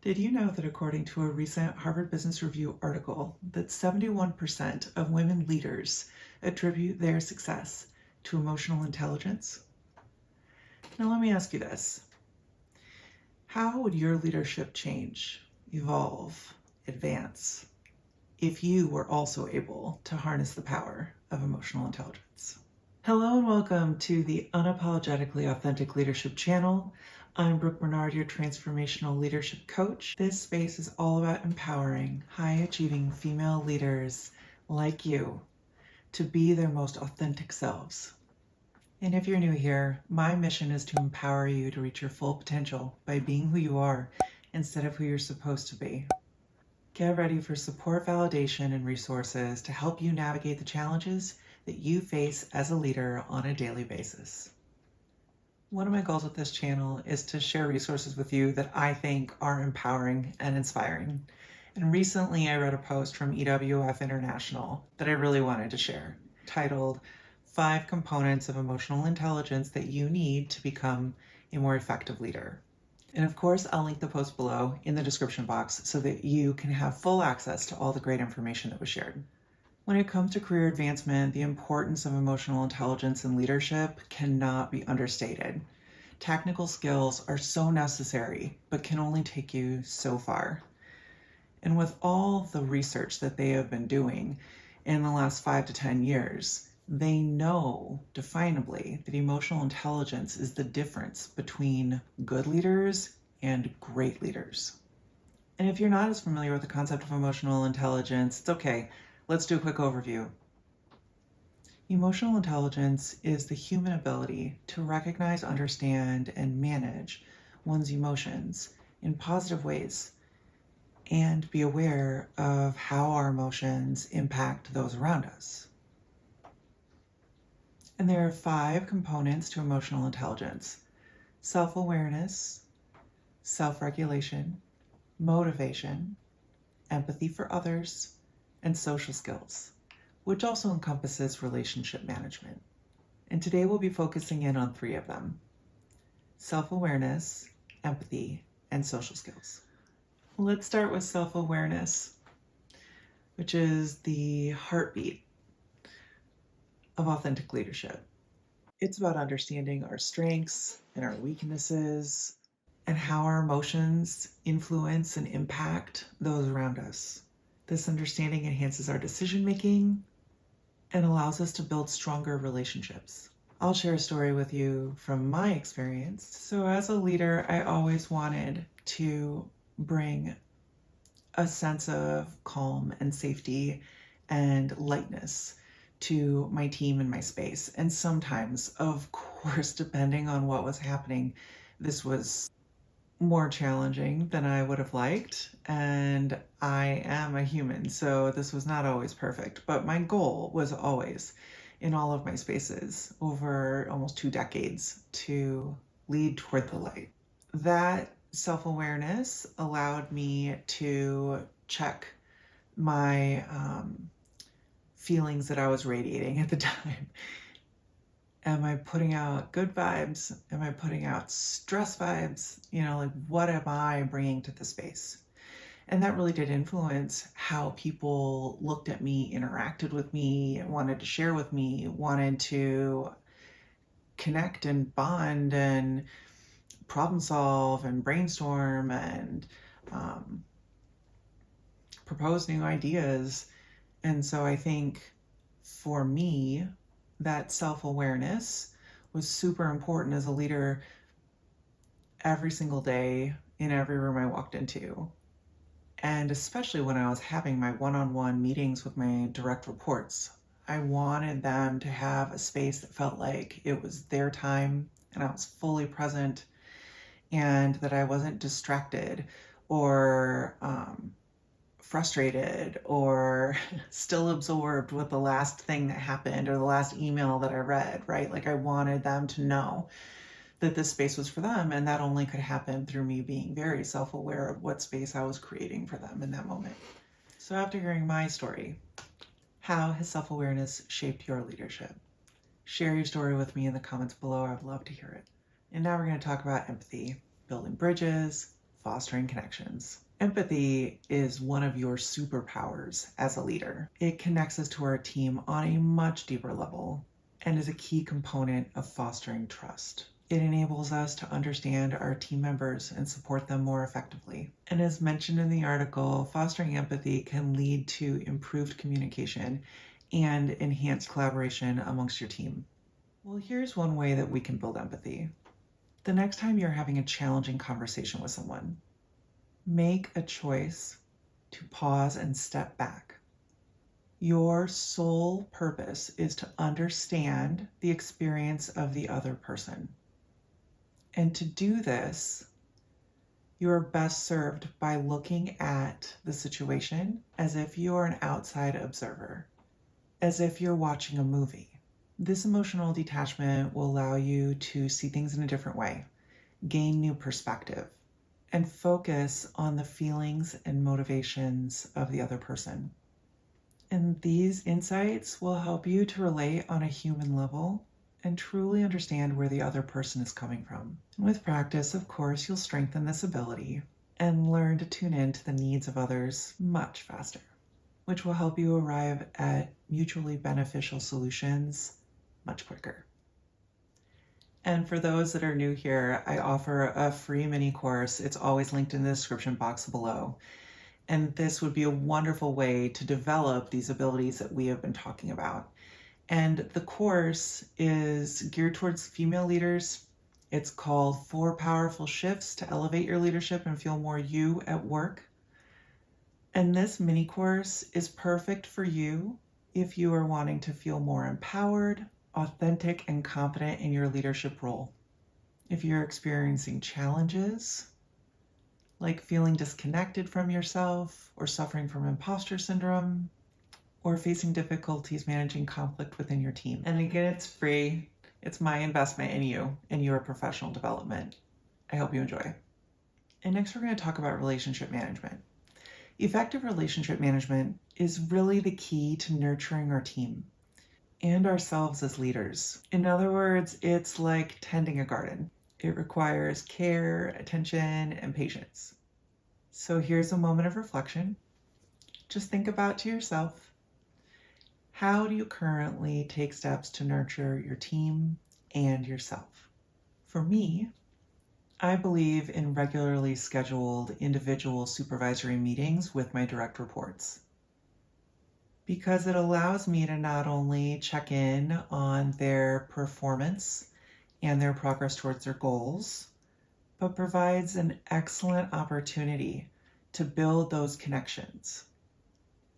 Did you know that according to a recent Harvard Business Review article, that 71% of women leaders attribute their success to emotional intelligence? Now let me ask you this. How would your leadership change, evolve, advance if you were also able to harness the power of emotional intelligence? Hello and welcome to the Unapologetically Authentic Leadership channel. I'm Brooke Bernard, your transformational leadership coach. This space is all about empowering high-achieving female leaders like you to be their most authentic selves. And if you're new here, my mission is to empower you to reach your full potential by being who you are instead of who you're supposed to be. Get ready for support, validation, and resources to help you navigate the challenges that you face as a leader on a daily basis. One of my goals with this channel is to share resources with you that I think are empowering and inspiring. And recently I read a post from EWF International that I really wanted to share, titled 5 Components of Emotional Intelligence That You Need to Become a More Effective Leader. And of course, I'll link the post below in the description box so that you can have full access to all the great information that was shared. When it comes to career advancement, the importance of emotional intelligence and leadership cannot be understated. Technical skills are so necessary, but can only take you so far. And with all the research that they have been doing in the last 5 to 10 years, they know definably that emotional intelligence is the difference between good leaders and great leaders. And if you're not as familiar with the concept of emotional intelligence, it's okay. Let's do a quick overview. Emotional intelligence is the human ability to recognize, understand, and manage one's emotions in positive ways and be aware of how our emotions impact those around us. And there are 5 components to emotional intelligence: self-awareness, self-regulation, motivation, empathy for others, and social skills, which also encompasses relationship management. And today we'll be focusing in on 3 of them: self-awareness, empathy, and social skills. Let's start with self-awareness, which is the heartbeat of authentic leadership. It's about understanding our strengths and our weaknesses and how our emotions influence and impact those around us. This understanding enhances our decision-making and allows us to build stronger relationships. I'll share a story with you from my experience. So as a leader, I always wanted to bring a sense of calm and safety and lightness to my team and my space. And sometimes, of course, depending on what was happening, this was more challenging than I would have liked, and I am a human, so this was not always perfect, but my goal was always, in all of my spaces over almost 2 decades, to lead toward the light. That self-awareness allowed me to check my feelings that I was radiating at the time. Am I putting out good vibes? Am I putting out stress vibes? Like, what am I bringing to the space? And that really did influence how people looked at me, interacted with me, wanted to share with me, wanted to connect and bond and problem solve and brainstorm and propose new ideas. And so I think for me, that self-awareness was super important as a leader every single day in every room I walked into. And especially when I was having my one-on-one meetings with my direct reports, I wanted them to have a space that felt like it was their time and I was fully present and that I wasn't distracted or frustrated or still absorbed with the last thing that happened or the last email that I read, right? Like, I wanted them to know that this space was for them, and that only could happen through me being very self-aware of what space I was creating for them in that moment. So after hearing my story, how has self-awareness shaped your leadership? Share your story with me in the comments below. I would love to hear it. And now we're going to talk about empathy, building bridges, fostering connections. Empathy is one of your superpowers as a leader. It connects us to our team on a much deeper level and is a key component of fostering trust. It enables us to understand our team members and support them more effectively. And as mentioned in the article, fostering empathy can lead to improved communication and enhanced collaboration amongst your team. Well, here's one way that we can build empathy. The next time you're having a challenging conversation with someone, make a choice to pause and step back. Your sole purpose is to understand the experience of the other person. And to do this, you are best served by looking at the situation as if you are an outside observer, as if you're watching a movie. This emotional detachment will allow you to see things in a different way, gain new perspective, and focus on the feelings and motivations of the other person. And these insights will help you to relate on a human level and truly understand where the other person is coming from. And with practice, of course, you'll strengthen this ability and learn to tune in to the needs of others much faster, which will help you arrive at mutually beneficial solutions much quicker. And for those that are new here, I offer a free mini course. It's always linked in the description box below. And this would be a wonderful way to develop these abilities that we have been talking about. And the course is geared towards female leaders. It's called 4 Powerful Shifts to Elevate Your Leadership and Feel More You at Work. And this mini course is perfect for you if you are wanting to feel more empowered, authentic, and confident in your leadership role. If you're experiencing challenges, like feeling disconnected from yourself or suffering from imposter syndrome, or facing difficulties managing conflict within your team. And again, it's free. It's my investment in you and your professional development. I hope you enjoy. And next, we're going to talk about relationship management. Effective relationship management is really the key to nurturing our team and ourselves as leaders. In other words, it's like tending a garden. It requires care, attention, and patience. So here's a moment of reflection. Just think about to yourself, how do you currently take steps to nurture your team and yourself? For me, I believe in regularly scheduled individual supervisory meetings with my direct reports, because it allows me to not only check in on their performance and their progress towards their goals, but provides an excellent opportunity to build those connections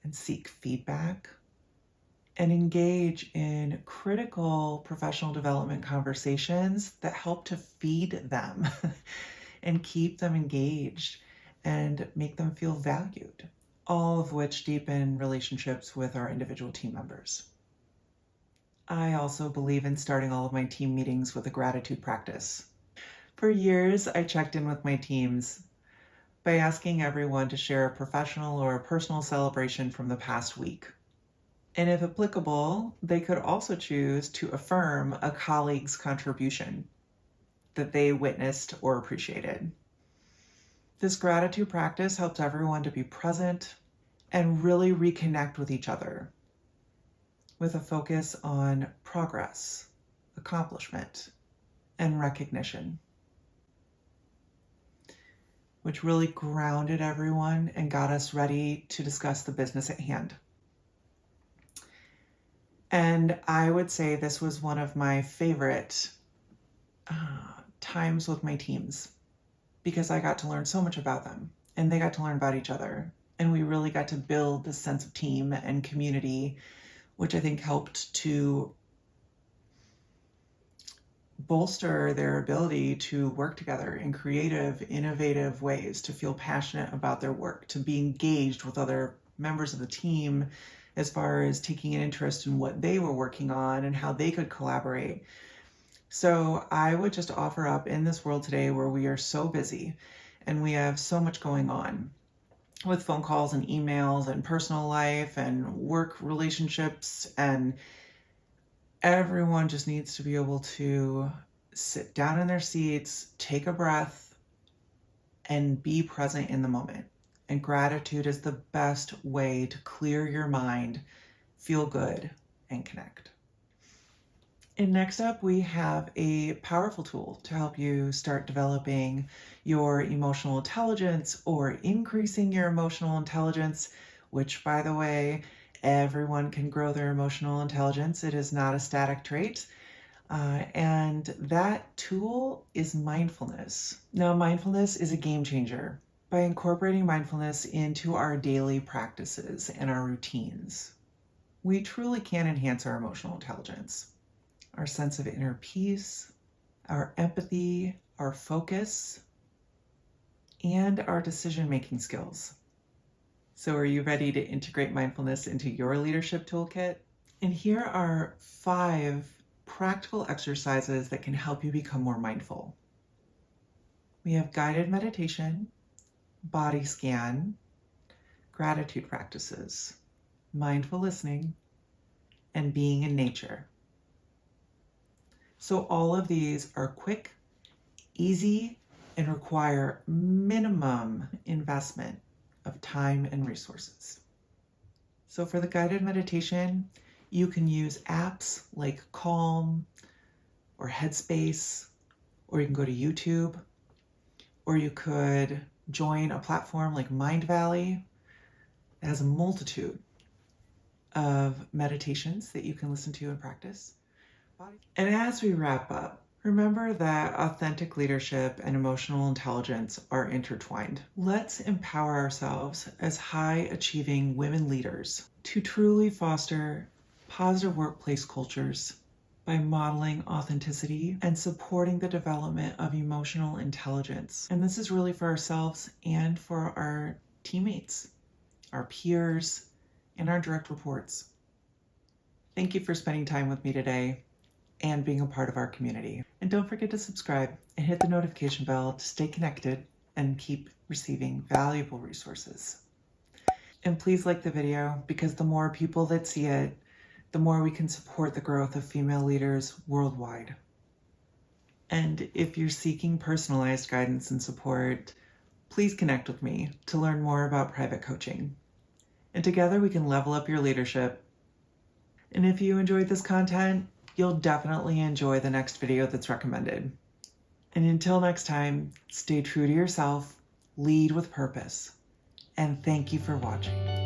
and seek feedback and engage in critical professional development conversations that help to feed them and keep them engaged and make them feel valued, all of which deepen relationships with our individual team members. I also believe in starting all of my team meetings with a gratitude practice. For years, I checked in with my teams by asking everyone to share a professional or a personal celebration from the past week. And if applicable, they could also choose to affirm a colleague's contribution that they witnessed or appreciated. This gratitude practice helps everyone to be present and really reconnect with each other with a focus on progress, accomplishment, and recognition, which really grounded everyone and got us ready to discuss the business at hand. And I would say this was one of my favorite times with my teams, because I got to learn so much about them and they got to learn about each other. And we really got to build this sense of team and community, which I think helped to bolster their ability to work together in creative, innovative ways, to feel passionate about their work, to be engaged with other members of the team as far as taking an interest in what they were working on and how they could collaborate. So I would just offer up, in this world today where we are so busy and we have so much going on with phone calls and emails and personal life and work relationships, and everyone just needs to be able to sit down in their seats, take a breath, and be present in the moment. And gratitude is the best way to clear your mind, feel good, and connect. And next up, we have a powerful tool to help you start developing your emotional intelligence or increasing your emotional intelligence, which, by the way, everyone can grow their emotional intelligence. It is not a static trait. And that tool is mindfulness. Now, mindfulness is a game changer. By incorporating mindfulness into our daily practices and our routines, we truly can enhance our emotional intelligence, our sense of inner peace, our empathy, our focus, and our decision-making skills. So are you ready to integrate mindfulness into your leadership toolkit? And here are 5 practical exercises that can help you become more mindful. We have guided meditation, body scan, gratitude practices, mindful listening, and being in nature. So all of these are quick, easy, and require minimum investment of time and resources. So for the guided meditation, you can use apps like Calm or Headspace, or you can go to YouTube, or you could join a platform like Mindvalley. It has a multitude of meditations that you can listen to and practice. And as we wrap up, remember that authentic leadership and emotional intelligence are intertwined. Let's empower ourselves as high-achieving women leaders to truly foster positive workplace cultures by modeling authenticity and supporting the development of emotional intelligence. And this is really for ourselves and for our teammates, our peers, and our direct reports. Thank you for spending time with me today and being a part of our community. And don't forget to subscribe and hit the notification bell to stay connected and keep receiving valuable resources. And please like the video, because the more people that see it, the more we can support the growth of female leaders worldwide. And if you're seeking personalized guidance and support, please connect with me to learn more about private coaching. And together we can level up your leadership. And if you enjoyed this content, you'll definitely enjoy the next video that's recommended. And until next time, stay true to yourself, lead with purpose, and thank you for watching.